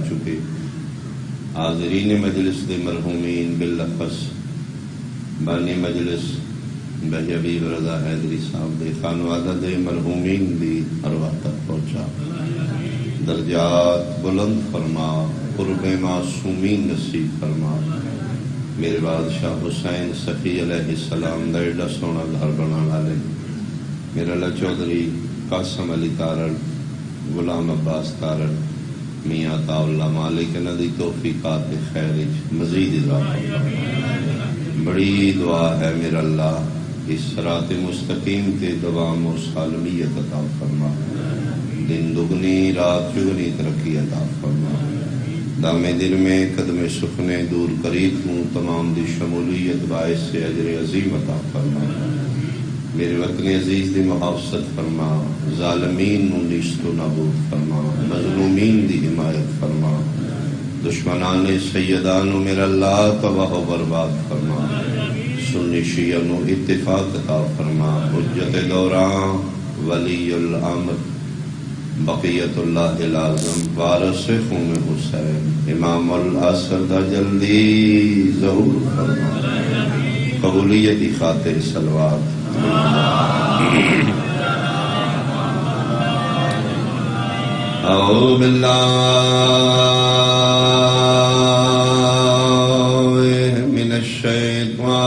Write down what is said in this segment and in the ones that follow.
چکے حاضرین مجلس دے مرحومین باللفظ بانی مجلس بھائی حبیب رضا حیدری صاحب دے خانوادہ دے مرحومین دی ارواح تک پہنچا، درجات بلند فرما، قرب معصومین نصیب فرما۔ میرے بادشاہ حسین صفی علیہ السلام دا ایڈا سونا گھر بنا لے، میرا اللہ چودھری قاسم علی تارڑ، غلام عباس تارڑ، میاں عطا اللہ مالک ندی توفیقات خیر مزید اضافہ۔ بڑی دعا ہے میرا اللہ اس صراط مستقیم تے دوام و سالمیت عطا فرما، دن دگنی رات چگنی ترقی عطا فرما، دام دل میں قدم سخنے دور قریب ہوں تمام دی شمولیت باعث سے اجر عظیم عطا فرما۔ میرے وطن عزیز دی محافظت فرما، ظالمین نو نیست و نابود فرما، مظلومین دی حمایت فرما، دشمنان سیدانو میرا اللہ تباہ و برباد فرما، سنی شیعہ نو اتفاق عطا فرما، حجت دوران ولی الامر بقیت اللہ العظم وارث خون حسین امام الاسد جلدی ظہور فرما، قبولیت خاطر صلوات۔ اعوذ باللہ من الشیطان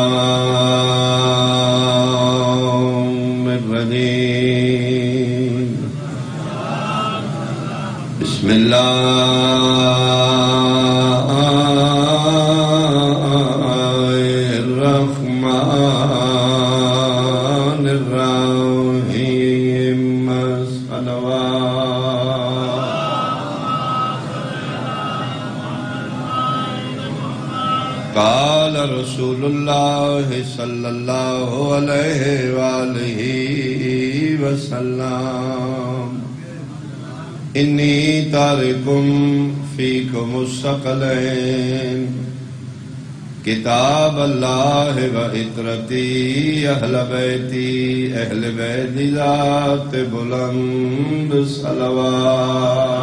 الرجیم، بسم اللہ قال رسول اللہ صلی اللہ علیہ وآلہ وسلم انی تارکم فیکم الثقلین کتاب اللہ و عطرتی اہل بیتی ذات بلند صلوات۔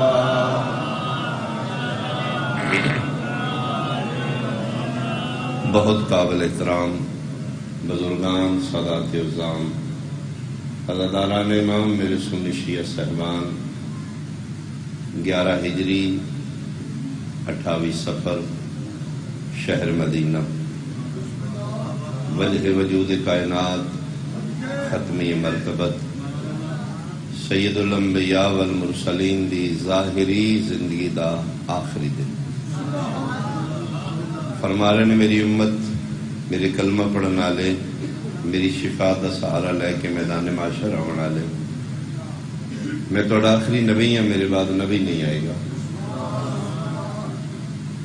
بہت قابل احترام بزرگان، سادات عظام، عزاداران امام، میرے سنی شیعہ صاحبان، 11 ہجری 28 صفر شہر مدینہ، وجہ وجود کائنات، ختمی مرتبت، سید الانبیاء والمرسلین دی ظاہری زندگی دا آخری دن۔ فرما رہے نے میری امت میرے کلمہ پڑھن والے میری شفا دا سہارا لے کے میدان معاشر آن والے، میں تھوڑا آخری نبی ہوں، میرے بعد نبی نہیں آئے گا۔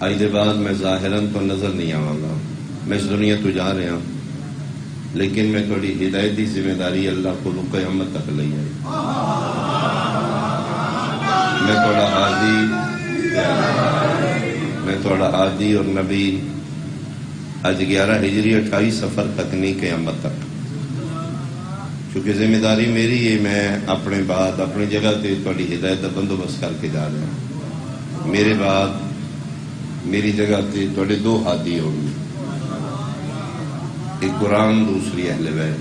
آج دے بعد میں ظاہراً تو نظر نہیں آواں گا، میں اس دنیا تو جا رہا ہوں، لیکن میں تھوڑی ہدایت دی ذمہ داری اللہ کو قیامت تک لئی آئی۔ میں تھوڑا ہادی اور نبی آج 11 ہجری 28 صفر تک نہیں، قیامت تک، چونکہ ذمہ داری میری ہے، میں اپنے بعد اپنی جگہ تے تھوڑی ہدایت کا بندوبست کر کے جا رہا ہوں۔ میرے بعد میری جگہ تے تھوڑے 2 ہادی ہوں گے، ایک قرآن، دوسری اہل بیت۔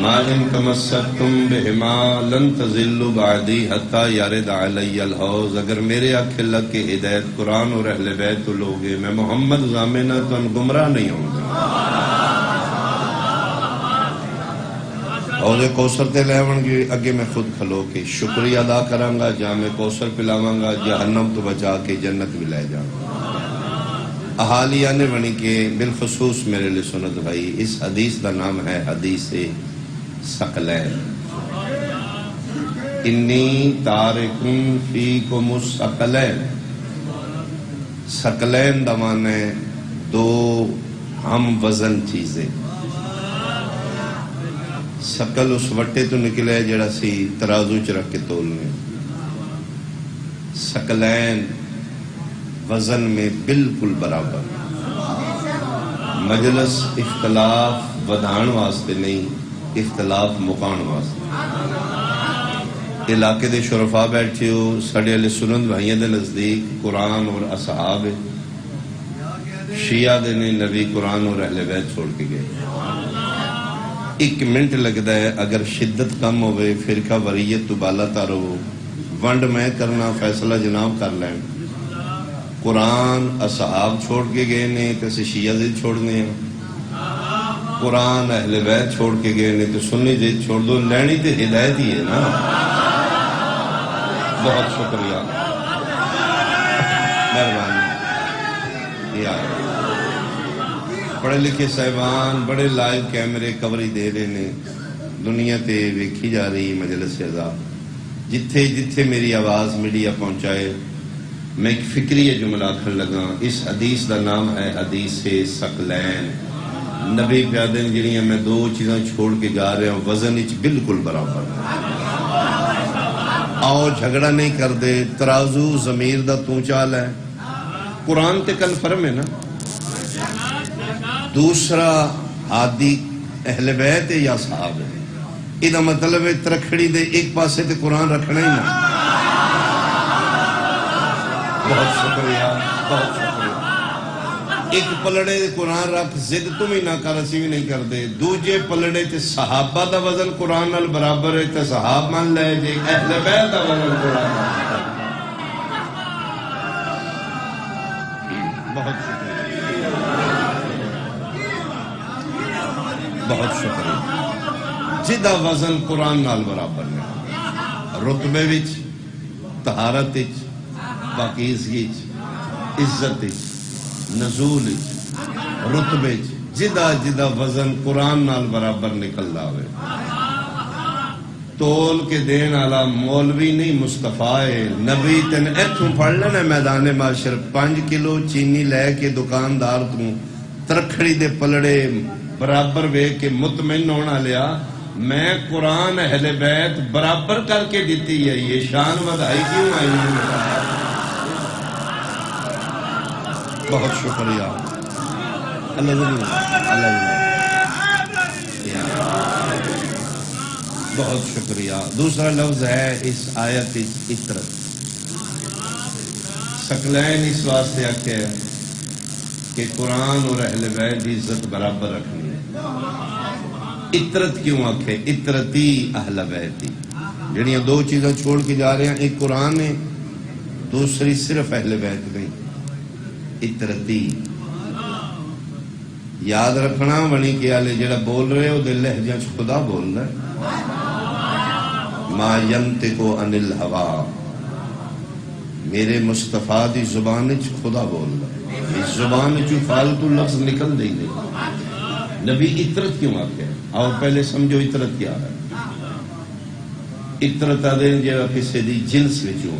ما ان تمسکتم بہما لن تضلوا بعدی حتی یرد علی الحوض، اگر میرے آنکھیں لگ کے ہدایت قرآن اور اہل بیت تو لوگے، میں محمد ضامنہ تم گمراہ نہیں ہوں گے۔ حوض کوثر تے لیون گے اگے میں خود کھلو کے شکریہ ادا کراں گا، جام کوثر پلاواں گا، جہنم تو بچا کے جنت بھی لے جاؤں گا۔ احالی آنے بنی کے بالخصوص میرے لئے سنت بھائی، اس حدیث کا نام ہے حدیث ثقلین۔ انی تارکن فیکم الثقلین، ثقلین دا معنی ہے 2 ہم وزن چیزیں۔ ثقل اس وٹے تو نکلے جڑا سی ترازو چ رکھ کے تولنے، ثقلین وزن میں بالکل برابر۔ مجلس اختلاف ودھان واسطے نہیں، اختلاف مکان واسطے۔ علاقے دے شرفا بیٹھے ہو، ساڈے اہل سنت بھائیاں دے نزدیک قرآن اور اصحاب ہے، شیعہ دے نے نبی قرآن اور اہل بیت چھوڑ کے گئے۔ 1 منٹ لگتا ہے اگر شدت کم ہوئے، فرقہ وریت تو بالا تر ہو، ونڈ میں کرنا فیصلہ جناب کر لین۔ قرآن اصحاب چھوڑ کے گئے نے تو شیعہ ضد چھوڑنے ہیں، قرآن اہل بیت چھوڑ کے گئے نے تو سنی ضد چھوڑ دو، لینی تو ہدایت ہی ہے نا۔ بہت شکریہ، مہربانی۔ پڑھے لکھے صاحبان بڑے لائیو کیمرے کوری دے رہے نے، دنیا تے ویکھی جا رہی مجلس اعزاز، جتھے جتھے میری آواز میڈیا پہنچائے۔ میں ایک فکری جملہ آخر لگا، اس حدیث دا نام ہے حدیث ثقلین۔ نبی پیادے نے جڑیاں میں 2 چیزاں چھوڑ کے جا رہا ہوں، وزن اچ بالکل برابر، آؤ جھگڑا نہیں کر دے، ترازو ضمیر دا تو چال ہے، قرآن تے کنفرم ہے نا۔ دوسرا ہادی اہل بیت ہے یا صحاب ہے، یہ مطلب ہے ترکھڑی دے ایک پاسے تے قرآن رکھنا ہی نہ۔ بہت شکریہ، بہت شکریہ۔ ایک پلڑے قرآن رکھ، ضد تم ہی نہ کر، اسی بھی نہیں کر دے۔ دوجے پلڑے تے صحابہ دا وزن قرآن نال برابر ہے تے صحاب مان لے جے، اہل بیت دا وزن قرآن نال۔ بہت شکریہ، بہت شکریہ۔ جدا وزن قرآن نال برابر ہے، رتبے وچ، طہارت وچ، پاکیزگی وچ، عزت وچ، نزول رتبے جدا جدا وزن قرآن نال برابر نکل جاوے۔ تول کے دین والا مولوی نہیں مصطفیٰ ہے، نبی تین ایتھوں پڑھ لینا میدان معاشر 5 کلو چینی لے کے دکاندار تو ترکھڑی دے پلڑے برابر وے کے مطمئن ہونا لیا، میں قرآن اہل بیت برابر کر کے دیتی ہے، یہ شان ودائی کیوں آئی ہے؟ بہت شکریہ، اللہ بہت شکریہ۔ دوسرا لفظ ہے اس آیت عطرت، ثقلین اس واسطے آکھے کہ قرآن اور اہل بیت کی عزت برابر رکھنی ہے۔ عطرت کیوں آکھے؟ عطرتی اہل بیتی، جڑیاں 2 چیزیں چھوڑ کے جا رہے ہیں، ایک قرآن ہے، دوسری صرف اہل بیت نہیں، عطرتی۔ یاد رکھنا بنی کہ آلے جڑا بول رہے ہو دل لہجہ خدا بول رہا ہے، ما ینطق عن الہوا، میرے مصطفیٰ دی زبان چ خدا بول رہا ہے، اس زبان چ فالتو لفظ نکل دے نہیں۔ نبی عطرت کیوں آتے ہیں؟ اور پہلے سمجھو عطرت کیا ہے۔ عطرت آدھے جڑا کسی دی جنس وچوں،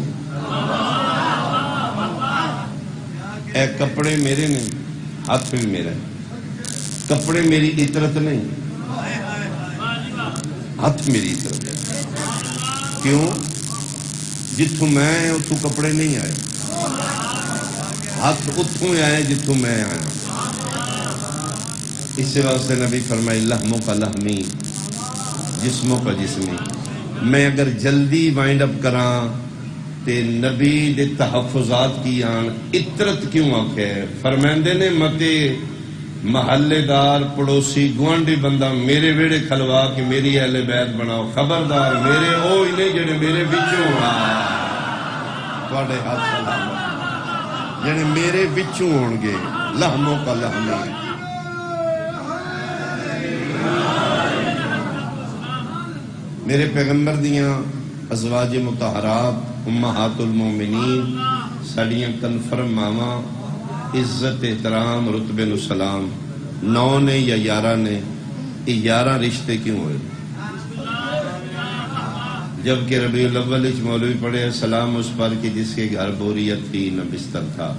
اے کپڑے میرے نہیں، ہاتھ بھی میرا ہے، کپڑے میری عطرت نہیں، ہاتھ میری عطرت ہے۔ کیوں؟ جتھوں میں اتھوں کپڑے نہیں آئے، ہاتھ اتھوں آئے جتھوں میں آیا۔ اس واسطے نبی فرمائے لحموں کا لحمی، جسموں کا جسمی۔ میں اگر جلدی وائنڈ اپ کراں تے نبی دے تحفظات کی آن عطرت کیوں آکھے؟ فرمائندے نے متے محلے دار پڑوسی گوانڈی بندہ میرے ویڑے کھلوا کہ میری اہل بیت بناؤ، خبردار میرے او انہیں جڑے میرے بچوں توڑے ہاتھ سلام جڑے میرے بچوں ہونگے، لحموں کا لحمی۔ میرے پیغمبر دیاں ازواج مطہرات امہات المومنین ساڑیاں کنفرم ماما، عزت احترام رتبے نو سلام، 9 نے یا 11 نے، یہ 11 رشتے کیوں ہوئے؟ جبکہ ربیع الاول وچ مولوی پڑھے سلام اس پر کہ جس کے گھر بوریت تھی نہ بستر تھا،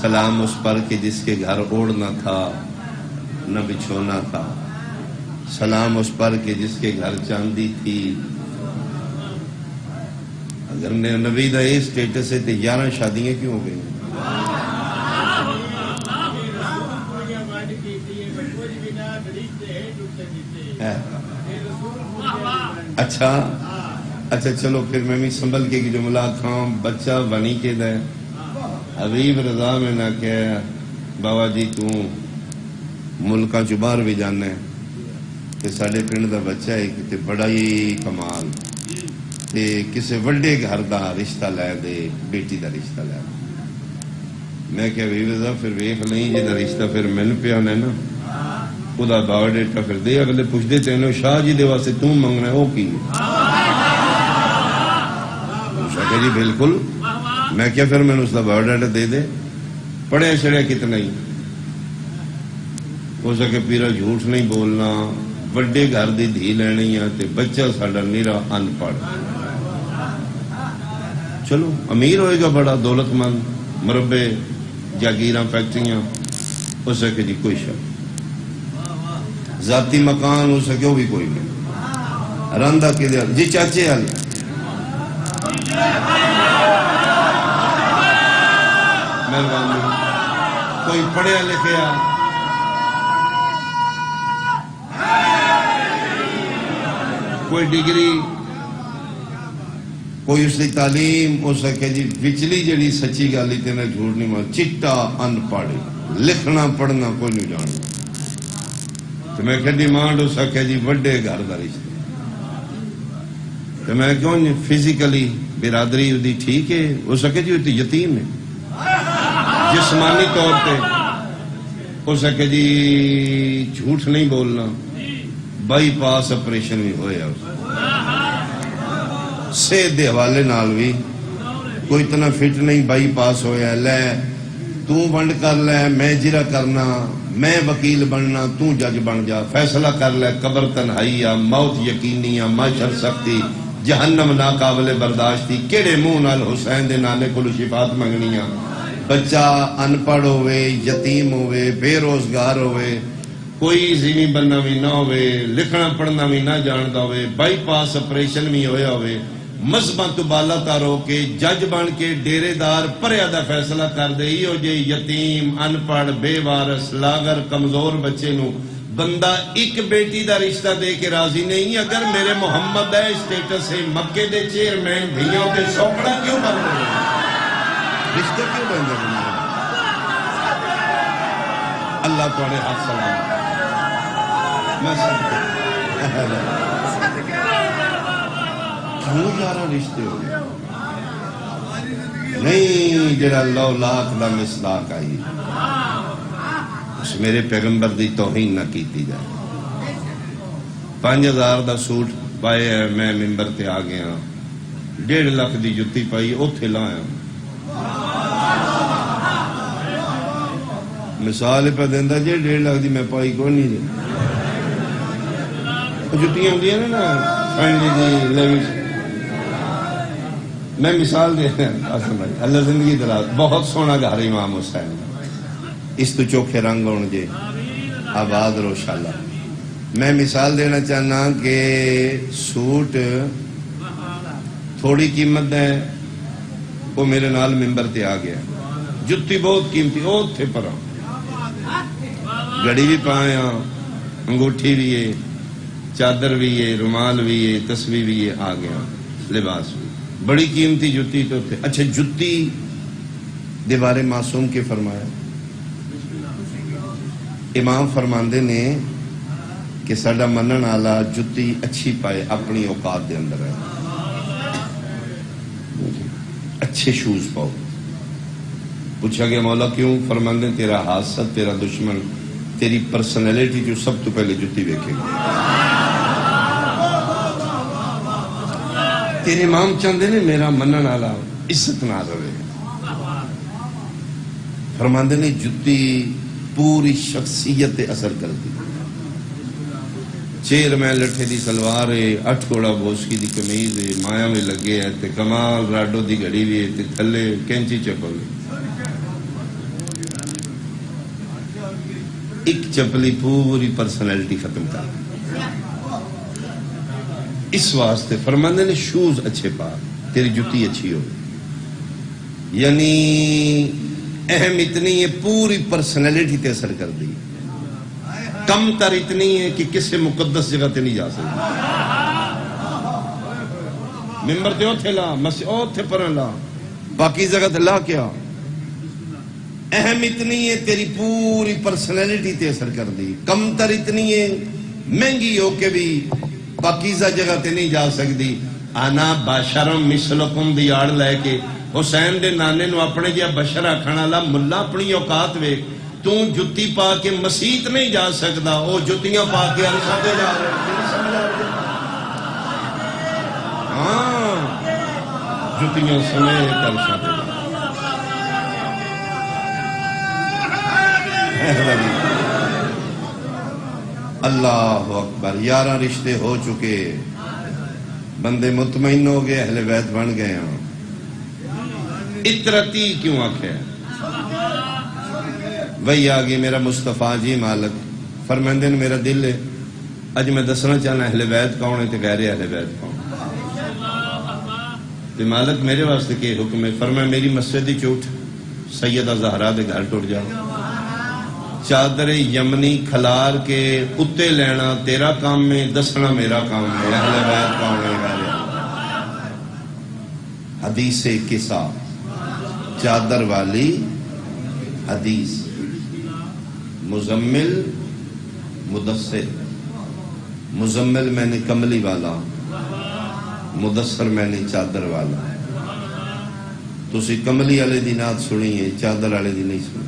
سلام اس پر کہ جس کے گھر اوڑھنا تھا نہ بچھونا تھا، سلام اس پر کہ جس کے گھر چاندی تھی۔ اگر نبی دا یہ سٹیٹس ہے تو 11 شادیاں کیوں ہو گئی؟ اچھا چلو پھر میں بھی سنبھل کے کی جملہ کھاؤں بچہ بنی کے دے حبیب رضا میں نہ کہ بابا جی تو ملکاں چ باہر بھی جانا ہے تے ساڈے پنڈ دا بچہ ہے کہ بڑا ہی کمال تے کسے وڈے گھر دا رشتہ لے دے بیٹی دا رشتہ لے دے میں کہ حبیب رضا پھر ویکھ لیں جہاں رشتہ پھر مل پیا ہونا نا وہ بایو ڈیٹا پھر دے اگلے پوچھتے تینوں شاہ جی دے واسطے توں منگنا ہے وہ کی کہ جی بالکل میں کیا پھر میں نے اس کا بایو ڈیٹا دے دے پڑھیا چڑھیا کتنا ہی ہو سکے پیرا جھوٹ نہیں بولنا وڈے گھر دی دھی لینی ہے تے بچہ ساڈا نیرا ان پڑھ چلو امیر ہوئے گا بڑا دولت مند مربے جاگیراں فیکٹریاں ہو سکے جی کوئی شک ذاتی مکان ہو سکے وہ بھی کوئی نہیں رندا کے دیا جی چاچے والے مہربانی کوئی پڑھیا لکھیا کوئی ڈگری کوئی اس کی تعلیم ہو سکے جی وچلی جڑی سچی گل ہی تینا جھوٹ نہیں مار چٹا ان پڑھ لکھنا پڑھنا کوئی نہیں جاننا تو میں کہ ڈیمانڈ ہو سکے جی وڈے گھر دا رشتہ تو میں کیوں فزیکلی برادری دی ٹھیک ہے ہو سکے جی وہ یتیم ہے جسمانی طور پہ ہو سکے جی جھوٹ نہیں بولنا بائی پاس آپریشن بھی ہویا صحت دے حوالے نال بھی کوئی اتنا فٹ نہیں بائی پاس ہویا لے تو ونڈ کر لے میں جرا کرنا میں وکیل بننا تو جج بن جا فیصلہ کر لے قبر تنہائی موت یقینی معاشر سختی جہنم ناقابل برداشتی کیڑے منہ نال حسین دے نانے کو شفاعت منگنی بچہ ان پڑھ ہوئے یتیم ہوئے بے روزگار ہوئے کوئی زمین بننا بھی نہ ہوئے لکھنا پڑھنا بھی نہ جانتا ہوئے بائی پاس آپریشن بھی ہویا ہوئے مذہباں تو بالا تارو کے جج بن کے ڈیرے دار پریا دا فیصلہ کر دے ہو جے یتیم ان پڑھ بے وارث لاغر کمزور بچے نو بندہ ایک بیٹی دا رشتہ دے کے راضی نہیں اگر میرے محمد ہے اسٹیٹس ہے مکے دے چیئرمین دھیوں کے سوکڑا کیوں بن رہے رشتہ کیوں بن رہے اللہ تعالی حق سلام میں کیوں یارہ رشتے ہو گئے نہیں جڑا لو لاکھ دا مصداق آئی اس میرے پیغمبر دی توہین نہ کیتی جائے 5000 دا سوٹ پائے ہے میں ممبر تے آ گیا 1.5 لاکھ دی جتی پائی اوتھے لایا مثال پہ دیندہ جی 1.5 لاکھ دی میں پائی کوئی نہیں دی جتیاں ہوتی ہیں نا فائنلی دی لیوش میں مثال دے اللہ زندگی دراز بہت سونا گھر امام حسین اس تو چوکھے رنگ ہون جے آباد روشاللہ میں مثال دینا چاہنا کہ سوٹ تھوڑی قیمت ہے وہ میرے نال ممبر تے آ گیا جتی بہت قیمتی وہ تھے پرا گھڑی بھی پایا انگوٹھی بھی ہے چادر بھی ہے رومال بھی ہے تسبیح بھی ہے آ گیا لباس بھی بڑی قیمتی جتی تو تھے اچھا جتی دے بارے معصوم کے فرمایا امام فرماندے نے کہ ساڈا منن والا جتی اچھی پائے اپنی اوقات دے اندر ہے اچھے شوز پاؤ پوچھا گیا مولا کیوں فرماندے تیرا حاسد تیرا دشمن تیری پرسنالٹی جو سب تو پہلے جتی دیکھے گا تیرے امام چاہتے نے میرا منن والا عزت نہ رہے فرماندے نے جتی پوری شخصیت اثر کرتی چیئرمین لٹھے دی سلوار ہے 8 گوڑا بوسکی دی کمیز ہے مایا میں لگے ہے تے کمال راڈو دی گھڑی بھی ہے تے تھلے کینچی چپل ایک چپلی پوری پرسنالٹی ختم کر اس واسطے فرماندے نے شوز اچھے پا تیری جتی اچھی ہو یعنی اہم اتنی ہے پوری پرسنالٹی تے اثر کر دی کم تر اتنی ہے کہ کسی مقدس جگہ تے نہیں جا سکتی ممبر تے اوتھے لا، مسجد اوتھے پر لا، باقی جگہ تے لا کیا؟ اہم اتنی ہے تیری پوری پرسنالٹی تے اثر کر دی، کم تر اتنی ہے مہنگی ہو کے بھی پاکیزہ جگہ تے نہیں جا سکتی. آنا باشرم مثلکم دی آڑ لے کے حسین دے نانے نو اپنے جہاں بشر آکھن والا ملا اپنی اوقات ویکھ، تو جتی پا کے مسیت نہیں جا سکتا، وہ جتیاں پا کے عرصہ تے جا رہے. ہاں جتیاں سمیت عرصہ تے جا رہے. اللہ اکبر. 11 رشتے ہو چکے، بندے مطمئن ہو گئے، اہل بیت بن گئے ہیں. اطرتی کیوں آکھے؟ وہی آگے میرا مصطفیٰ جی مالک فرماندے نے میرا دل ہے اج میں دسنا چاہنا اہل بیت کون ہے تے غیر اہل بیت کون تے مالک میرے واسطے کے حکم ہے. فرمایا میری مسجد دی چوٹ سیدہ زہرا دے گھر ٹوٹ جاؤ، چادر یمنی کھلار کے اتے لینا تیرا کام ہے، دسنا میرا کام ہے. اہل بیت کون ہے غیر؟ حدیث قصہ چادر والی حدیث، مزمل مدثر، مزمل میں نے کملی والا، مدثر میں نے چادر والا. تسی کملی والے دی نعت سنی ہے، چادر والے دی نہیں سنی،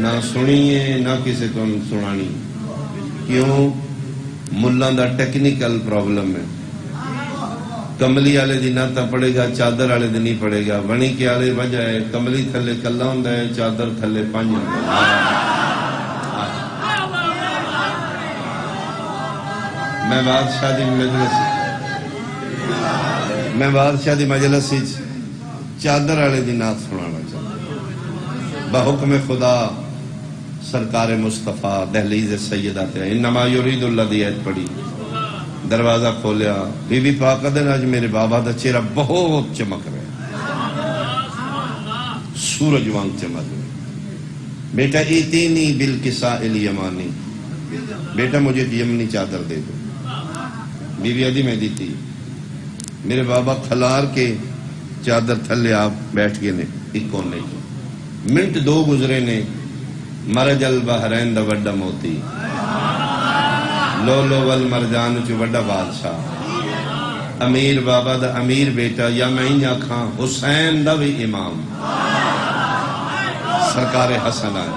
نہ سنی ہے نہ کسی کو سنانی. کیوں؟ ملان دا ٹیکنیکل پرابلم ہے. کملی والے دی نعت پڑے گا، چادر والے دی نہیں پڑے گا. بنی کے والے وجہ ہے کملی تھلے کلا ہوندا ہے، چادر تھلے 5 ہوندا ہے. میں بادشاہ دی مجلس چادر والے دی نعت سنانا چاہتا بحکم خدا. سرکار مصطفیٰ دہلیز سیدہ تے انما یرید اللہ دی ایت پڑھی، دروازہ کھولیا، بی بی پاک دن آج میرے بابا دا چہرہ بہت چمک رہا ہے، سورج وانگ چمک رہا ہے. بیٹا ایتینی بالکساء الیمانی، بیٹا مجھے یمنی چادر دے دو. بی بی ادی میں دیتی. میرے بابا کھلار کے چادر تھلے آپ بیٹھ گئے نے ایک کونے کی. منٹ 2 گزرے نے، مرج البحرین دا وڈا موتی، لولو والمرجان چو وڈا بادشاہ، امیر بابا دا امیر بیٹا، یا میں ہی آکھاں حسین دا بھی امام، سرکار حسن آئے.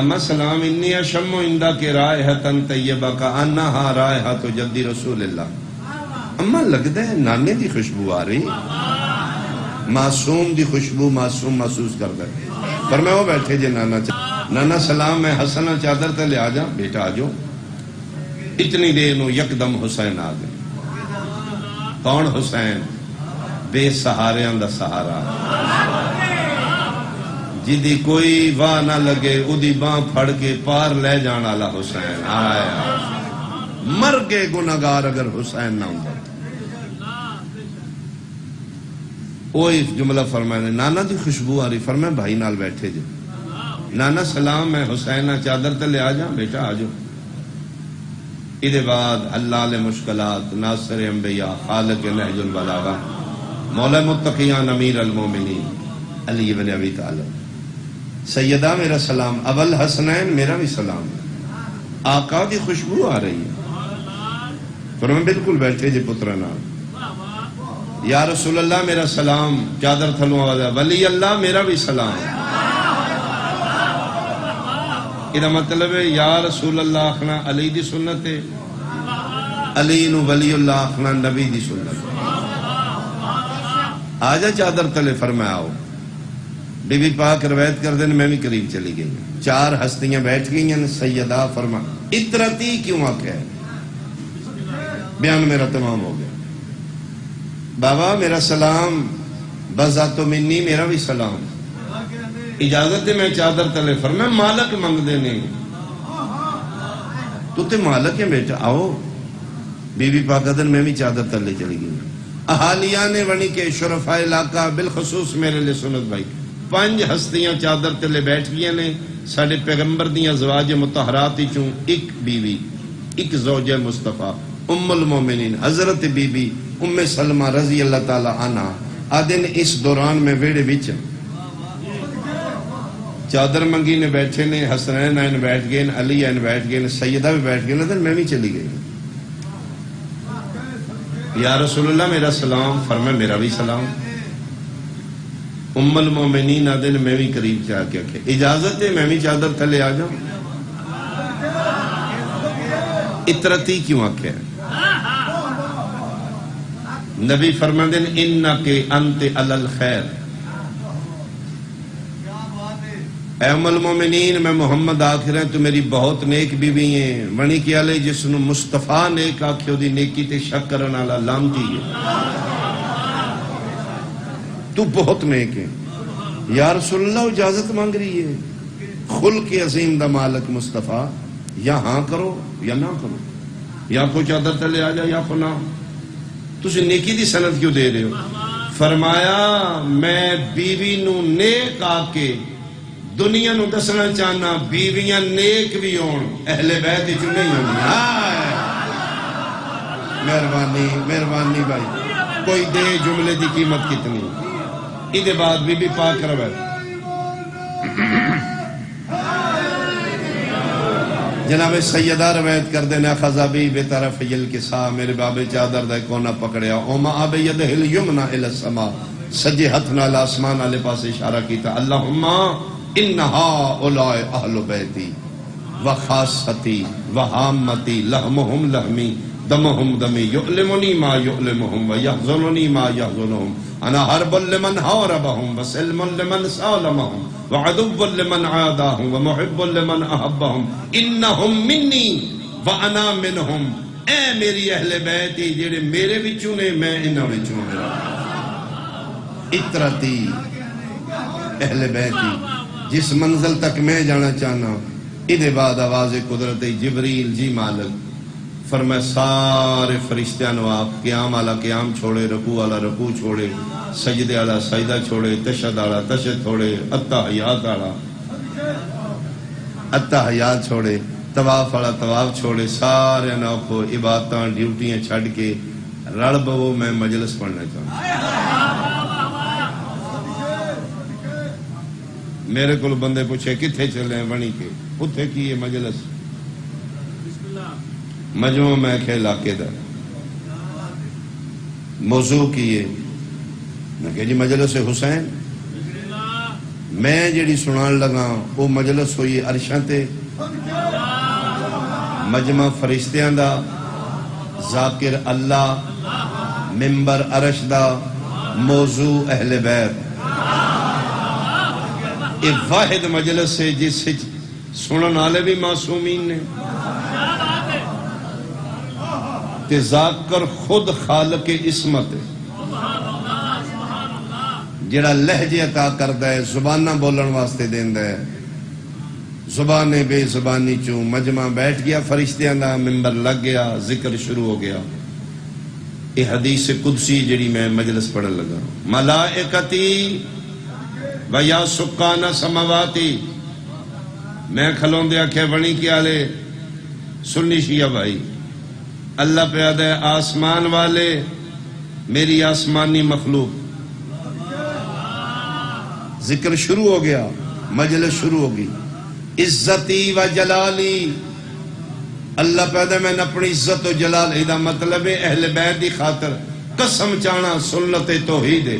اما سلام انی اشم اندہ کے رائحتن طیبہ کا انہا رائحت جدی رسول اللہ. اما لگتا ہے نانے دی خوشبو آ رہی، معصوم دی خوشبو معصوم محسوس کر دے. پر میں وہ بیٹھے جے نانا سلام میں حسن چادر تے لے آ جا. بیٹا آ جاؤ. اتنی دیر نو یکدم حسین آ گئے. کون حسین؟ بے سہاریاں دا سہارا، جدی کوئی واہ نہ لگے اودی باں پھڑ کے پار لے جان والا حسین آیا. مر گئے گناہگار اگر حسین نہ ہوں. وہی جملہ فرمائے نانا دی خوشبو آ رہی. فرمائے بھائی نال بیٹھے جے. نانا سلام میں حسین چادر تے لے آ جا. بیٹا آ جاؤ. ادھے بعد حلال مشکلات، ناصر انبیاء، خالق نہج البلاغہ، مولا متقیان، امیر المومنین علی بن ابی طالب. سیدہ میرا سلام. ابل حسنین میرا بھی سلام. آقا دی خوشبو آ رہی ہے. فرمائے بالکل بیٹھے جے پترا نال. یا رسول اللہ میرا سلام. چادر تھلوں آواز ہے. ولی اللہ میرا بھی سلام. یہ مطلب ہے یا رسول اللہ آخنا علی دی سنت ہے، علی نو ولی اللہ آخنا نبی دی سنت. آجا چادر تلے. فرمایا آؤ. بی بی پاک روایت کر دیں میں بھی قریب چلی گئی. 4 ہستیاں بیٹھ گئی ہیں. سیدہ فرما اطرتی کیوں آکھے؟ بیان میرا تمام ہو گیا. بابا میرا سلام، بذات و منی میرا بھی سلام. اجازت میں چادر تلے. فرمایا مالک منگ دے نہیں. تو تے مالک ہے بیٹا آؤ. بی بی پاکدن میں بھی چادر تلے چلی گئی. احالیان ونی کے شرفاء علاقہ بالخصوص میرے لئے سنت بھائی 5 ہستیاں چادر تلے بیٹھ گئی نے. ساڑھے پیغمبر دیاں زواج متحرات چوں ایک بیوی، ایک زوجہ مصطفیٰ ام المومنین حضرت بی بی ام سلمہ رضی اللہ تعالی عنہ آدن اس دوران میں ویڑے بچ چادر منگی نے بیٹھے نے، حسنین آئین بیٹھ گئے، علی آئین بیٹھ گئے، سیدہ بھی بیٹھ گئے، لیکن میں بھی چلی گئی. یا رسول اللہ میرا سلام. فرمایا میرا بھی سلام. ام المومنین آدن میں بھی قریب جا کے آکھے اجازت ہے میں بھی چادر تھلے آ جاؤں؟ اطرتی کیوں آکھے؟ نبی فرماتے ہیں انکے انت علی الخیر. اے ام المومنین میں محمد آخر ہیں تو میری بہت نیک بیوی ہیں. ونی کیا لے جس نو مصطفیٰ نیک آکھے دی نیکی تے شک کرن والا لعنتی ہے. تو بہت نیک ہے. یا رسول اللہ اجازت مانگ رہی ہے. خلق عظیم دا مالک مصطفیٰ، یا ہاں کرو یا نہ کرو، یا کو چادر تلے آ جا یا کو نہ. تسی نیکی دی سند کیوں دے رہے ہو؟ فرمایا میں بیوی نو نیک آکے دنیا نو دسنا چاہنا بیویاں نیک بھی ہون، اہل بیت جو نہیں ہونی. مہربانی مہربانی بھائی، کوئی دے جملے دی قیمت کتنی. ادھے بعد بی بی پاک روایت جناب سیدہ روایت کر دینا خزابی بے طرف یل کسا میرے بابے چادر دے کونا پکڑیا اوما آبے یدہ الیمنا الی السما سجے ہتھ نال آسمان والے پاس اشارہ کیتا اللہم انہا اولائے اہل بیتی وخاصتی وحامتی لہمہم لہمی دمہم دمی یعلمنی ما یعلمہم ویحزننی ما یحزنہم انا حرب لمن حاربہم وسلم لمن سالمہم وعدو لمن عاداہم ومحب لمن احبہم انہم منی وانا منہم. اے میری اہل بیتی جڑے میرے بچوں نے میں انہاں بچوں میرا. اطرتی اہل بیتی جس منزل تک میں جانا چاہنا. ادھے بعد آواز قدرت جبریل جی مالک فرمائے سارے فرشتیاں نو آپ قیام والا قیام چھوڑے، رکوع والا رکوع چھوڑے، سجدے والا سجدہ چھوڑے، تشہد والا تشہد چھوڑے، التحیات والا التحیات چھوڑے، طواف والا طواف چھوڑے. سارے نو کو عبادتاں ڈیوٹیاں چھڑ کے رڑ بو میں مجلس پڑھنا چاہتا. میرے کو بندے پوچھے کتھے چلے ہیں بنی کے اتھے کی یہ مجلس مجموع میں کہ علاقے دا موضوع کیے میں کہ جی مجلس حسین. میں جڑی سنان لگا وہ مجلس ہوئی عرشاں تے مجمع فرشتیاں دا ذاکر اللہ منبر عرش دا موضوع اہل بیت. ایک واحد مجلس سے جس سے سنن والے بھی معصومین نے تے ذاکر خود خالق عصمت ہے جڑا لہجے عطا کردا ہے زبانہ بولن واسطے دیندا ہے. زبان بے زبانی چوں مجمع بیٹھ گیا فرشتیاں دا منبر لگ گیا ذکر شروع ہو گیا. یہ حدیث قدسی جڑی میں مجلس پڑھن لگا ملائکتی و یا سکان سماواتی. میں کھلون دے آکھے بنی کیا لے سنی شیعہ بھائی اللہ پیادہ ہے آسمان والے میری آسمانی مخلوق. ذکر شروع ہو گیا مجلس شروع ہوگی. عزتی و جلالی اللہ پیدا میں اپنی عزت و جلال ایدہ مطلب اہل بیت دی خاطر قسم چانا سنت توحید ہے.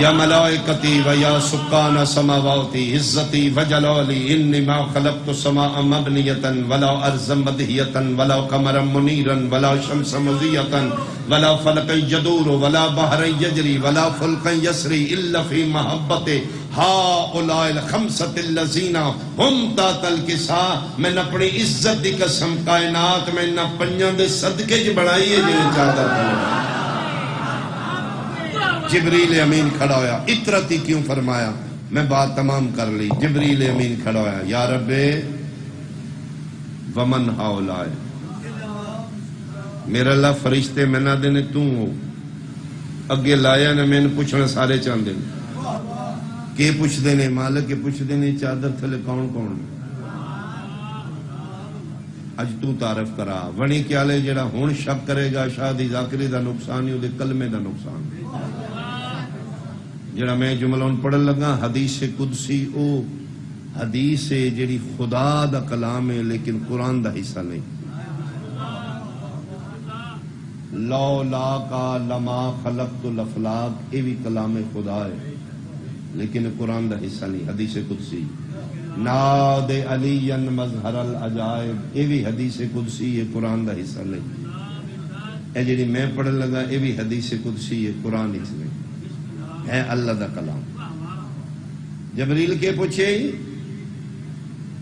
یا ملائکتی و یا سکان سماواتی عزتی و جلالی انی ما خلقت سماء مبنیتا ولا ارض مدہیتا ولا قمرا منیرا ولا شمس مضیتا ولا فلق یدور ولا بحر یجری ولا فلق یسری الا فی محبت ہاؤلاء الخمسۃ الذین ہم تحت الکساء. میں اپنی عزت دی قسم کائنات میں نہ پنجاں دے صدقے چ بڑھائی ہے جو چادر. جبریل امین کھڑا ہویا. اطرتی کیوں فرمایا؟ میں بات تمام کر لی. جبریل امین کھڑا ہویا یا رب ومن ہاؤلاء. میرا اللہ فرشتے میں نہ دینے تو ہو اگے لایا نے میں نے پوچھنا سارے چاندے کہ پوچھ دینے مالک کے پوچھ دینے چادر تھلے کون کون اج تو تعارف کرا ونی کیالے جڑا ہن شک کرے گا شاہ دی ذاکری دا نقصان نہیں دے کلمے دا نقصان جڑا میں جملہ پڑھن لگا حدیث قدسی او حدیث ہے جڑی خدا دا کلام ہے لیکن قرآن دا حصہ نہیں لولا کا لما خلقت الافلاق یہ بھی کلام خدا ہے لیکن قرآن دا حصہ نہیں حدیث قدسی ناد علی مظہر العجائب یہ بھی حدیث قدسی ہے قرآن دا حصہ نہیں اے جڑی میں پڑھن لگا یہ بھی حدیث قدسی ہے قرآن حصہ نہیں ہے اللہ دا کلام جبریل کے پوچھے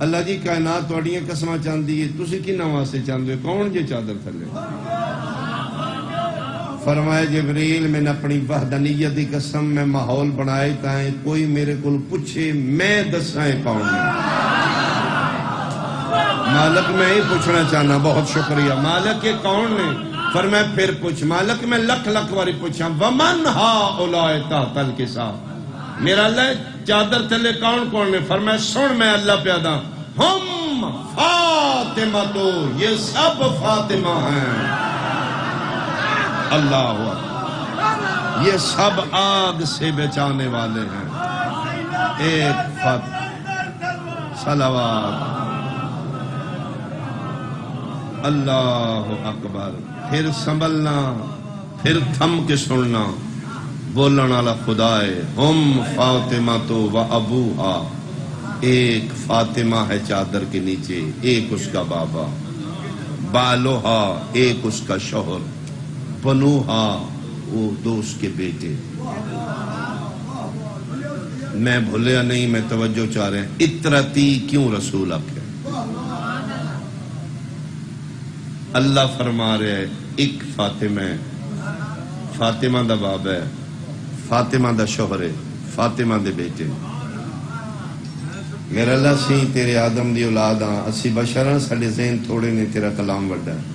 اللہ جی کائنات تھوڑیاں قسماں چاندی ہے تسی کنا واسطے چاندے کون جے چادر تھلے فرمایا جبریل میں نے اپنی وحدانیت دی قسم میں ماحول بنائے تائیں کوئی میرے کو پوچھے میں دسائیں پاؤں گا مالک میں ہی پوچھنا چاہنا بہت شکریہ مالک یہ کون نے فرمایا پھر پوچھ مالک میں لکھ لکھ واری پوچھا ومن ہا اولائے تحت الکساء میرا اللہ چادر تھلے کون کون نے فرمایا سن میں اللہ پیادا ہم فاطمہ تو یہ سب فاطمہ ہیں اللہ یہ سب آگ سے بچانے والے ہیں ایک صلوات اللہ اکبر پھر سنبھلنا پھر تھم کے سننا بولن والا خدا ہے ہم فاطمہ تو و ابوہا ایک فاطمہ ہے چادر کے نیچے ایک اس کا بابا بالوہا ایک اس کا شوہر بنوہا وہ دو اس کے بیٹے میں بھولیا نہیں میں توجہ چاہ رہے ہیں اطرتی کیوں رسول آپ ہے اللہ فرما رہے ہے ایک فاطمہ ہے فاطمہ دا باب ہے فاطمہ دا شوہر ہے فاطمہ دے بیٹے میرا اللہ سی تیرے آدم دی اولاد ہاں اسی بشراں ساڑے ذہن تھوڑے نے تیرا کلام وڈا ہے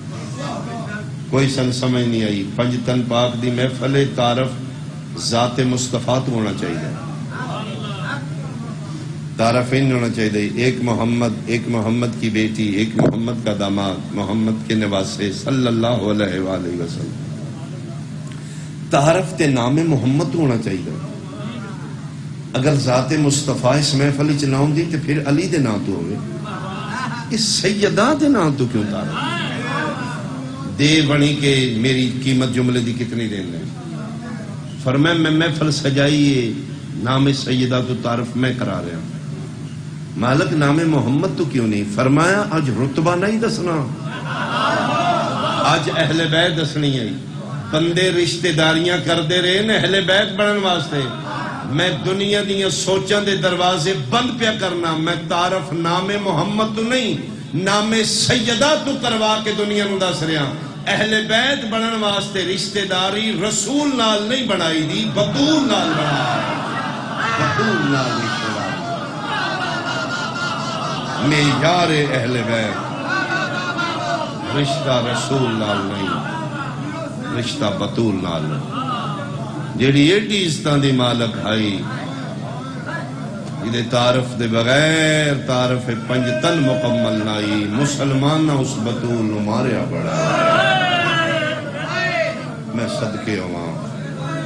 کوئی سن سمجھ نہیں آئی پنج تن پاک دی محفل تعارف ذات مصطفیٰ تو ہونا چاہیے تعارف ان ہونا چاہیے ایک محمد کی بیٹی ایک محمد کا داماد محمد کے نواسے صلی اللہ علیہ وآلہ وسلم تعارف تے نام محمد ہونا چاہیے اگر ذات مصطفیٰ اس محفل چ نہ ہوندی تے پھر علی دے نام تو ہوئے اس سیدہ دے نام تو کیوں تعارف دے بنی کہ میری قیمت جملے دی کتنی دین لیں فرمایا میں محفل سجائیے نام سیدہ تو تعارف میں کرا رہا ہوں مالک نام محمد تو کیوں نہیں فرمایا آج رتبہ نہیں دسنا آج اہل بیت دسنی ہے بندے رشتہ داریاں کر دے رہے ہیں اہل بیت بڑھن واسطے میں دنیا دیاں سوچاں دے دروازے بند پیا کرنا میں تعارف نام محمد تو نہیں نام سیدہ تو کروا کے دنیا نو دس رہا اہل بیت بنن واسطے رشتہ داری رسول نال نہیں بنائی دی بطول نال بنائی بطول نال رشتہ داری معیار اہل بیت رشتہ رسول نال نہیں رشتہ بطول نال جیڑی ایڈی عزتاں دی مالک آئی یہ تعارف دے بغیر تعارف پنج تن مکمل نائی مسلمان اس بطول نو ماریا بڑا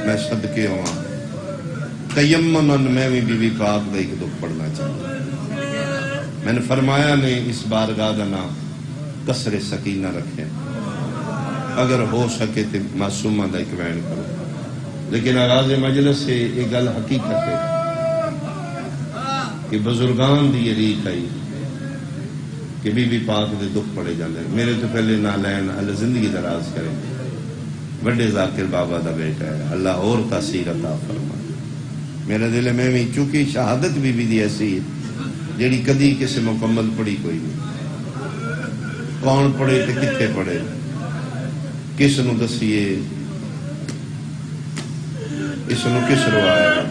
میں صدقے ہوا تیمنن میں بھی بی بی پاک دے ایک دکھ پڑھنا چاہتا میں نے فرمایا نے اس بارگاہ دا نام کسر سکینہ رکھے اگر ہو سکے تو معصومہ دا ایک وین کرو لیکن آغاز مجلس سے ایک گل حقیقت ہے کہ بزرگان دی یہ ریت آئی کہ بی بی پاک دے دکھ پڑے جاندے میرے تو پہلے نالین اللہ زندگی دراز کرے بڑے ذاکر بابا دا بیٹا ہے اللہ اور تاثیر عطا فرما میرے دل میں بھی چونکہ شہادت بی بی دی ایسی جیڑی کدی کسے مکمل پڑھی کوئی نہیں کون پڑھے تے کتنے پڑھے کس نو دسیے اس نو کس روایا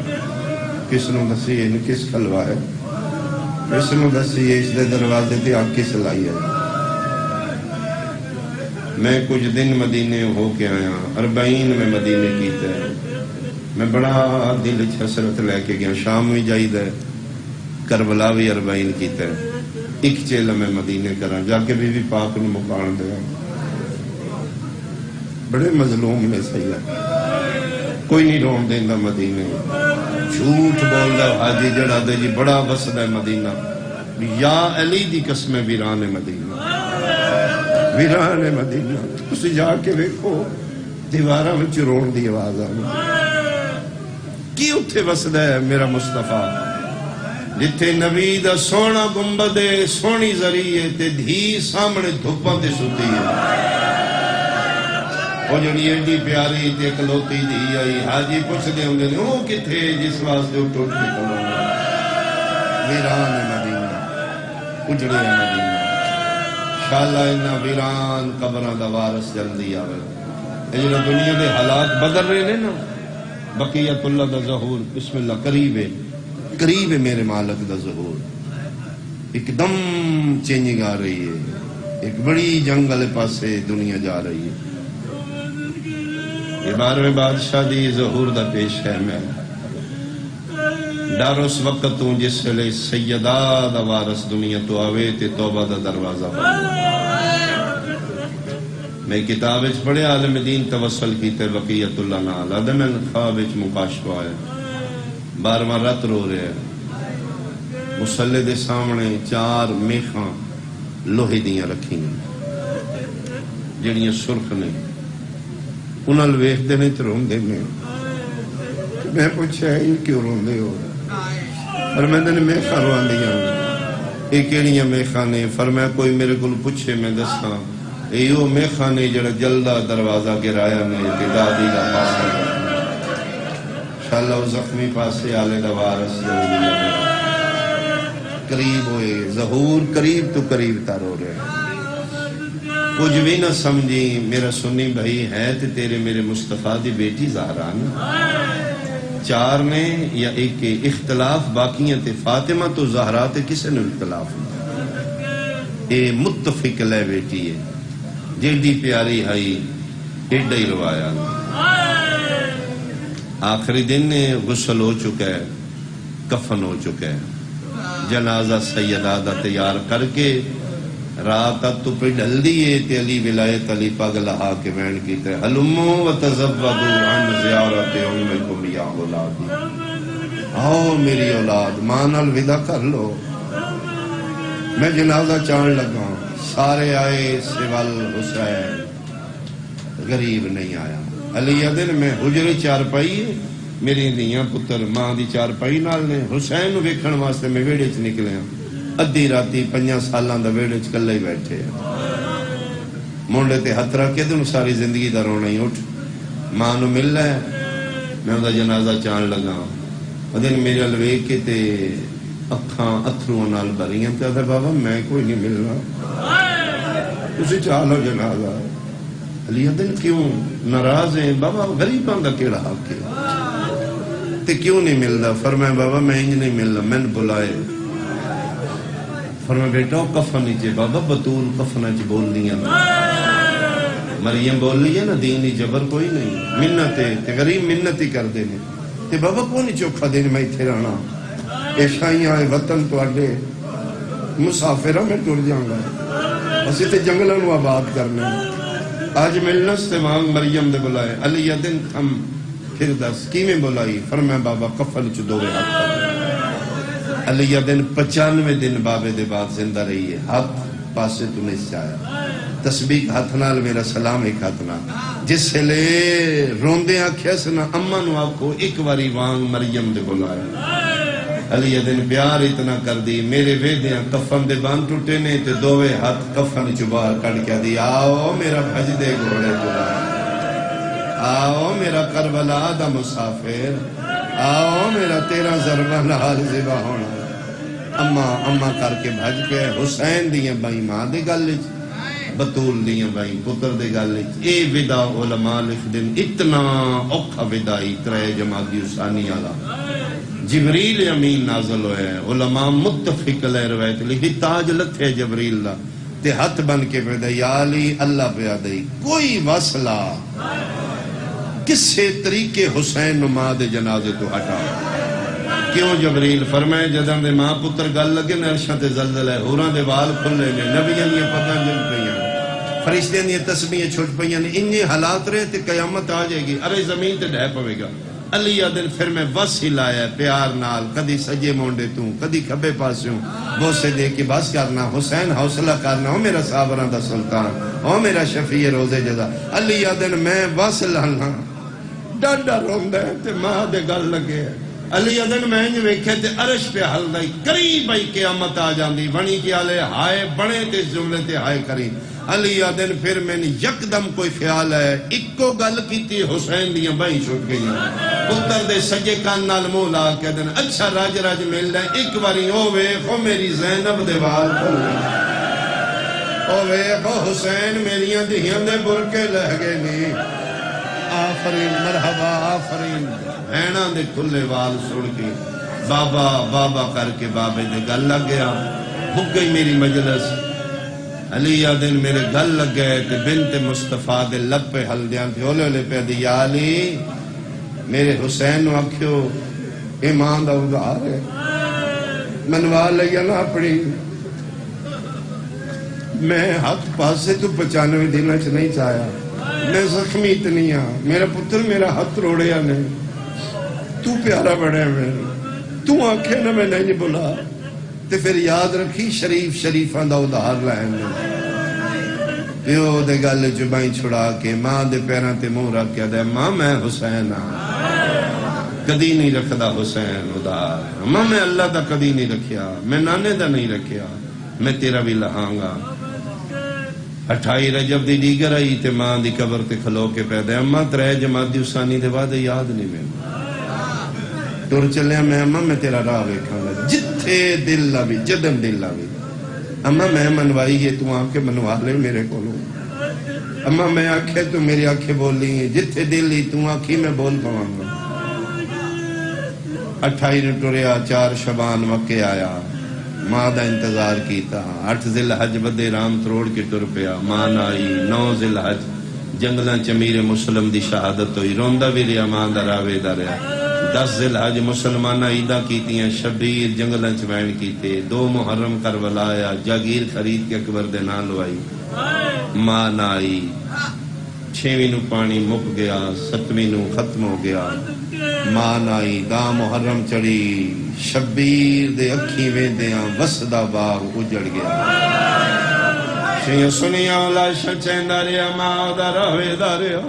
کس نو دسیے کس کھلوایا اس نو دسیے اس دے دروازے تے آگ کس لائی ہے میں کچھ دن مدینے ہو کے آیا 40 میں مدینے کیتا ہے میں بڑا دل حسرت لے کے گیا شام بھی جائید ہے کربلا بھی 40 کیتا ہے ایک چیل میں مدینے کرا جا کے بی بی پاک نے مکان دیا بڑے مظلوم نے سید کوئی نہیں رون دینا مدینے جھوٹ بول دا حاجی جڑا دے جی بڑا وسد ہے مدینہ یا علی دی قسم ویران مدینہ ویران مدینہ تسی جا کے ویکھو دیواراں وچ رون دی آواز آئی کی اتھے وسد ہے میرا مصطفیٰ جتھے نبی دا سونا گنبد سونی ذریعے تے دھی سامنے دھپاں تے ستی ہے وہ جڑی ایڈی پیاری تے کلوتی دی آئی حاجی پوچھ دے ہوں گے وہ کتھے جس واسطے وہ ٹوٹ کے کھڑا ویران مدینہ اجڑے مدینہ شاءاللہ انہا ویران قبران دا وارث جلدی آوے یہ جو دنیا دے حالات بدل رہے ہیں نا بقیت اللہ دا ظہور بسم اللہ قریب ہے میرے مالک دا ظہور ایک دم چینجنگ آ رہی ہے ایک بڑی جنگل پاسے دنیا جا رہی ہے یہ 12ویں بادشاہ دی ظہور دا پیش ہے میں ڈر اس وقت ہوں جس لئے سیدہ دا وارث دنیا تو آوے تے توبہ دا دروازہ بند میں کتاب اچ بڑے عالم دین توسل کیتے بقیت اللہ نال ادم خواب اچ مکاشفہ ہے 12واں رات رو رہے ہیں مسلح دے سامنے 4 میخاں لوہے دیاں رکھی ہیں جڑیاں سرخ نے انہاں ویکھ دے نے تے روندے نے میں پوچھا یہ کیوں روندے ہو فرمایا نے میخاں رواندیاں یہ کیڑیاں میخاں نے فرمایا کوئی میرے کول پوچھے میں دساں ایو میخاں نے جڑا جلدا دروازہ گرایا نے تے دادی دا پاسا انشاءاللہ زخمی پاسے آلے دا وارث قریب ہوئے ظہور قریب تو قریب تر ہو رہے کچھ بھی نہ سمجھی میرا سنی بھائی ہے تے تیرے میرے مصطفیٰ دی بیٹی زہرا نا 4 نے یا ایک اختلاف باقیاں تے فاطمہ تو زہرا تے کسے نے اختلاف اے متفق لے بیٹی ہے جیڑی پیاری ہائی ایڈا ہی روایا آخری دن غسل ہو چکا ہے کفن ہو چکا ہے جنازہ سیدہ دا تیار کر کے رات تو پہ ڈل دیئے تے علی ولایت علی پاگ لہا کے بین کی تے حلمو و تزبدو عن زیارت امکم یا اولادی آؤ میری اولاد ماں الوداع کر لو میں جنازہ چان لگا سارے آئے سوال حسین غریب نہیں آیا علی دن میں حجر 4 پائی میری دیاں پتر ماں دی 4 پائی نال نے حسین نو ویکھن واسطے میں ویڑے چ نکلے ادھی راتی 5 سالاں دا ویڑے چ کلے ہی بیٹھے منڈے تے ہتھ رکھ کے تے ساری زندگی دا رونا ہی اٹھ ماں نو ملنا ہے میں اوندا جنازہ چان لگا دن میرے ال ویکھ کے تے اکھاں اتھروں نال بھریاں تے بابا میں کوئی نہیں ملنا تسی چاہ لو جنازہ علی دن کیوں ناراض ہیں بابا غریباں دا کیڑا حق ہے تے کیوں نہیں ملدا فرمایا بابا میں انج نہیں ملنا میں نے بلائے فرمایا بیٹا کفن نیچے بابا بطول کفن وچ بول دیاں مریم بول لی ہے نا دینی جبر کوئی نہیں منت ہے تے غریب منت ہی کر دے نے تے بابا کو نہیں چوکھا دے میں ایتھے رہنا ایشائیاں وطن تواڈے مسافراں میں ٹر جاؤں گا اسی تے جنگلاں نو آباد کرنے آج ملنا سے مانگ مریم دے بلائے علی دن ہم پھر دس کی میں بلائی فرمایا بابا کفن چ دوے ہاتھ علی دن 95 دن بابے دے بعد زندہ رہی ہے ہاتھ پاسے تو نہیں چاہیا تسبیح ہاتھ نال میرا سلام ایک ہاتھ نال جس سے لے روندے آکھیا سنا اما نو آکھو ایک واری وانگ مریم دے بلایا علی دن پیار اتنا کر دی میرے ویدیاں کفن دے بان ٹوٹے نے تے دوے ہاتھ کفن چبار کڑ کے دی آؤ میرا بھج دے گھوڑے بلا آؤ میرا کربلا دا مسافر آؤ میرا 13 ضربہ نال زبا ہونا اما کر کے بھج کے حسین دیاں بائی ماں دے گلچ بطول دیاں بائی پتر دے گلچ اے ودا علماء لکھ دن اتنا اوکھا ودائی 3 جمادی ثانی والا جبریل امین نازل ہوئے علماء متفق لے روایت لکھی تاج لتھے جبریل دا تے ہاتھ بن کے پہ دے یا علی اللہ پہ آدھائی کوئی وصلہ کسے طریقے حسین نماز جنازے تو ہٹا کیوں جبریل فرمائے جداں دے ماں پتر گل لگے نے عرشاں تے زلزلہ ہے، ہوراں دے وال کھلے نے، نبیاں دیاں پگاں جل پئیاں، فرشتیاں دیاں تسبیحاں چھٹ پئیاں نے، انہی حالات رہے تے قیامت آ جائے گی، ارے زمین تے ڈھہ پوے گا۔ علی دن پھر میں بس ہلایا پیار نال، کدی سجے مونڈے تو کدی کھبے پاسوں بوسے دے کے بس کرنا، حسین حوصلہ کرنا، او میرا صابراں دا سلطان، او میرا شفیع روزے جزا۔ علی دن میں بس لانا ڈاڈا روندا ہے تے ماں دے گل لگے، علی دن میں انج ویکھے تے عرش پہ ہلدا قریب آئی قیامت آ جاندی، بنی کی آلے ہائے بنے تے جملے تے ہائے کری۔ علی دن پھر میں نے یکدم کوئی خیال ہے، اکو گل کیتی حسین دیاں بھائی چھٹ گئی، پتر دے سجے کان نال منہ لا کے دن اچھا راج راج مل ہے، ایک باری او ویکھو میری زینب دے وال کھل گئے، او ویکھو حسین میریاں دھیاں دے برکے لہ گئے نی، آفرین مرحبا آفرین، بھیناں دے کھلے وال سن کے بابا بابا کر کے بابے دے گل لگ گیا، بھگ گئی میری مجلس۔ علی دن میرے گل لگ گئے تے بنت مصطفیٰ دے لب پہ ہل دیاں تھے، اولے اولے پہ دی یا علی میرے حسین نو آکھیو ایمان دا ادھار ہے، منوا لیا نا اپنی، میں ہاتھ پاسے تو 95 دنوں چ نہیں چاہیا، میں زخمی اتنی ہاں، میرا پتر میرا ہاتھ روڑیا نہیں، تو پیارا بڑے میں تو آنکھیں نہ میں نہیں بلا، تے پھر یاد رکھی شریف شریفاں دا ادھار لائن پیو دے گل جبائیں چھڑا کے ماں دے پیراں تے منہ رکھ کے دے ماں میں حسین ہاں، کدی نہیں رکھدا حسین ادھار، ماں میں اللہ دا کدی نہیں رکھیا، میں نانے دا نہیں رکھیا، میں تیرا بھی لہاں گا۔ 28 رجب دی دیگر آئی تے ماں دی قبر تے کھلو کے پیدا اماں 3 جمادی اسانی دے وعدے یاد نہیں میں ٹر چلیا میں اماں میں تیرا راہ ویکھاں گا جتھے دل لاوی جدن دل لاوی، اماں میں منوائی ہے تو آنکھیں منوا لے میرے کولوں، اماں میں آنکھیں تو میری آنکھیں بول لی ہیں، جتھے دل لی تو آنکھی میں بول پاواں گا۔ 28 ٹریا 4 شبان مکے آیا، ماں دا انتظار کیتا، 8 ذی الحج بدے رام تروڑ کے ٹر پیا، ماں نہ آئی، 9 ذی الحج جنگلاں چمیر مسلم دی شہادت ہوئی، روندا بھی رہا ماں دا راوے دا رہا، 10 ذی الحج مسلمانہ عیدہ کیتیاں، شبیر جنگلاں چوین کیتے، 2 محرم کربلا آیا، جاگیر خرید کے اکبر دے نال لوائی، ماں نہ آئی، 6ویں نو پانی مک گیا، 7ویں نو ختم ہو گیا، ماں نہ آئی، 10 محرم چڑھی، شبیر دے اکھی ویندیاں وسدا باغ اجڑ گیا، شیعہ سنیاں لاشاں چیندا رہیا، ماں دا راوے دا رہیا،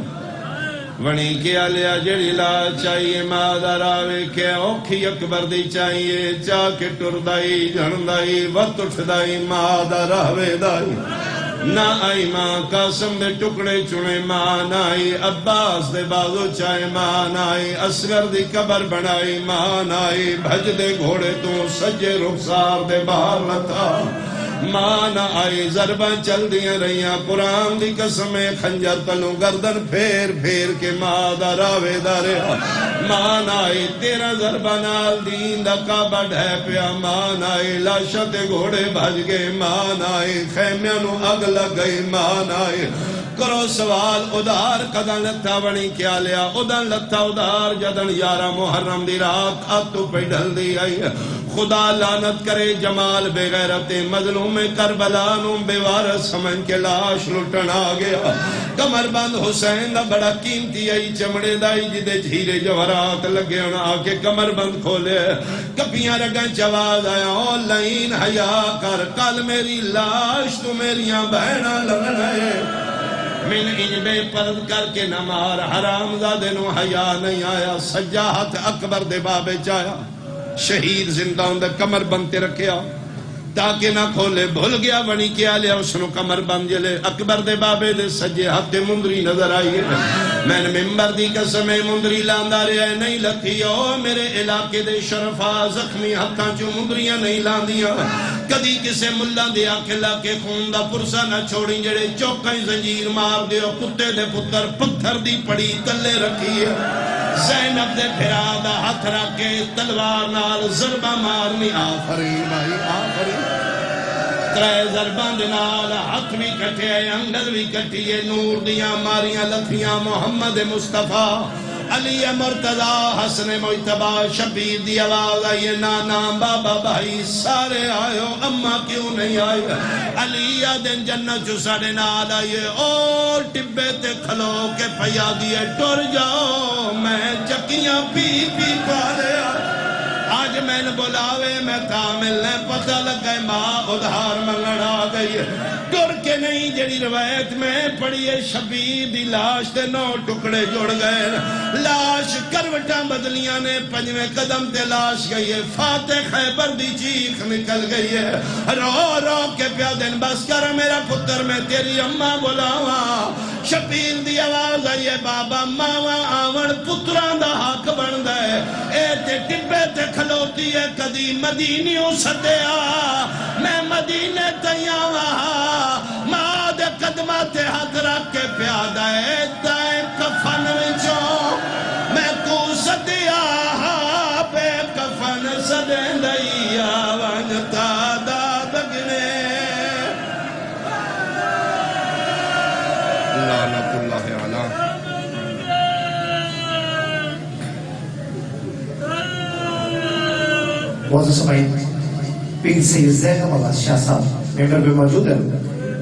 ونی کیا لیا جڑی لا چاہیے ماں دا راوے کے اوکھی اکبر دی چاہیے، چاہ کے ٹردائی جھڑدائی وقت اٹھدائی، ماں دا راوے دائی نہ آئی، ماں قاسم دے ٹکڑے چنے ماں نہ آئی، عباس دے بازو چائے ماں نہ آئی، اصغر دی قبر بنائی ماں نہ آئی، بھج دے گھوڑے تو سجے رخسار دے باہر لتا ماں نہ آئی، ضرباں چل دیاں رہیاں، قرآن دی قسمیں خنجر تلوں گردن پھیر پھیر کے ماں دا راوے دا رہا، ماں نہ آئی، 13 ضرباں نال دین دا کعبہ ڈھے پیا، ماں نہ آئی، لاشاں تے گھوڑے بھج گئے، ماں نہ آئی، خیمیاں نو اگ لگ گئی، ماں نہ آئی، کرو سوال ادھار کدن لتا بنی کیا لیا، ادن لتا ادھار جدن 11 محرم دی رات آتو پہ ڈھل دی آئی، خدا لعنت کرے جمال بے غیرت مظلوم کربلا نو بے وارث سمجھ کے لاش لٹن آ گیا، کمر بند حسین دا بڑا قیمتی آئی، چمڑے دائی جدے جھیرے جوہرات لگے ہونا آ کے کمر بند کھولے، کپیاں رگاں چواز آیا، او لائن حیا کر، کل میری لاش تو میریاں بہناں لگن ہے، من انج بے پرد کر کے نہ مار، حرام زادے نو حیا نہیں آیا، سجاہت اکبر دے بابے چایا، شہید زندہ ہوندے کمر بندتے رکھیا تاکہ نہ کھولے، بھول گیا بنی کیا لیا، اس نو کمر بند جلے، اکبر دے بابے دے سجے ہاتھ مندری نظر آئیے، میں نے ممبر دی قسمیں مندری لاندہ رہے نہیں لتھی، او میرے علاقے دے شرفا زخمی ہاتھاں چو مندریاں نہیں لاندیاں، کدی کسے ملہ دے آکھلا کے خون دا پرسا نہ چھوڑیں، جڑے چوکائیں زنجیر مار دیو، کتے دے پتر پتھر دی پڑی تلے رکھیے، زینب دے پھرا دا ہاتھ رکھ کے تلوار نال ضربہ مارنی، آفرین بھائی آفرین، 3 ضربان دے نال ہاتھ بھی کٹھے انگل بھی کٹھیے، نور دیاں ماریاں لکھیاں محمد مصطفیٰ علی مرتضی حسن مجتبی شبیر دی آواز آئی نانا بابا بھائی سارے آئے اما کیوں نہیں آئے علی دن جنت جو ساڑے نال آئے اور ٹبے تے کھلو کے پیا دیے ٹر جاؤ میں چکیاں پی پالے آج میں نے بلاوے میں کامل نے پتہ لگے ماں ادھار منگڑ آ گئی ٹر کے نہیں جڑی روایت میں پڑھیے شبیر دی لاش تے 9 ٹکڑے جڑ گئے لاش کروٹاں بدلیاں نے 5ویں قدم تے لاش گئی ہے فاتح خیبر دی چیخ نکل گئی ہے رو رو کے پیا دن بس کر میرا پتر میں تیری اماں بلاوا شبیر دی آواز آئیے بابا ماوا آون پتران دا حق بن دے اے تے ٹبے تے کھلوتی ہے کدی مدینیوں سدیا میں مدینے تیاوا ماں دے قدمات ہاتھ رکھ کے پیادہ ہے دائیں کفن وچوں میں کو سدیا بے کفن سدیں دیا ونگتا دا بگنے لعنت اللہ علیہ معزز سمعین پیر سید زینب اللہ شاہ صاحب ممبر بھی موجود ہے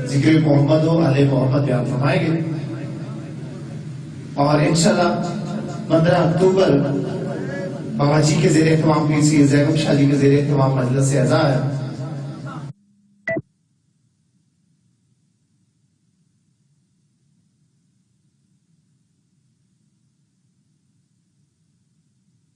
ذکر محمد و علیہ محمد بیان فرمائیں گے اور انشاءاللہ 15 اکتوبر بابا جی کے زیر اہتمام پیر سید زینب شاہ جی کے زیر اہتمام مجلس سے اعزاز ہے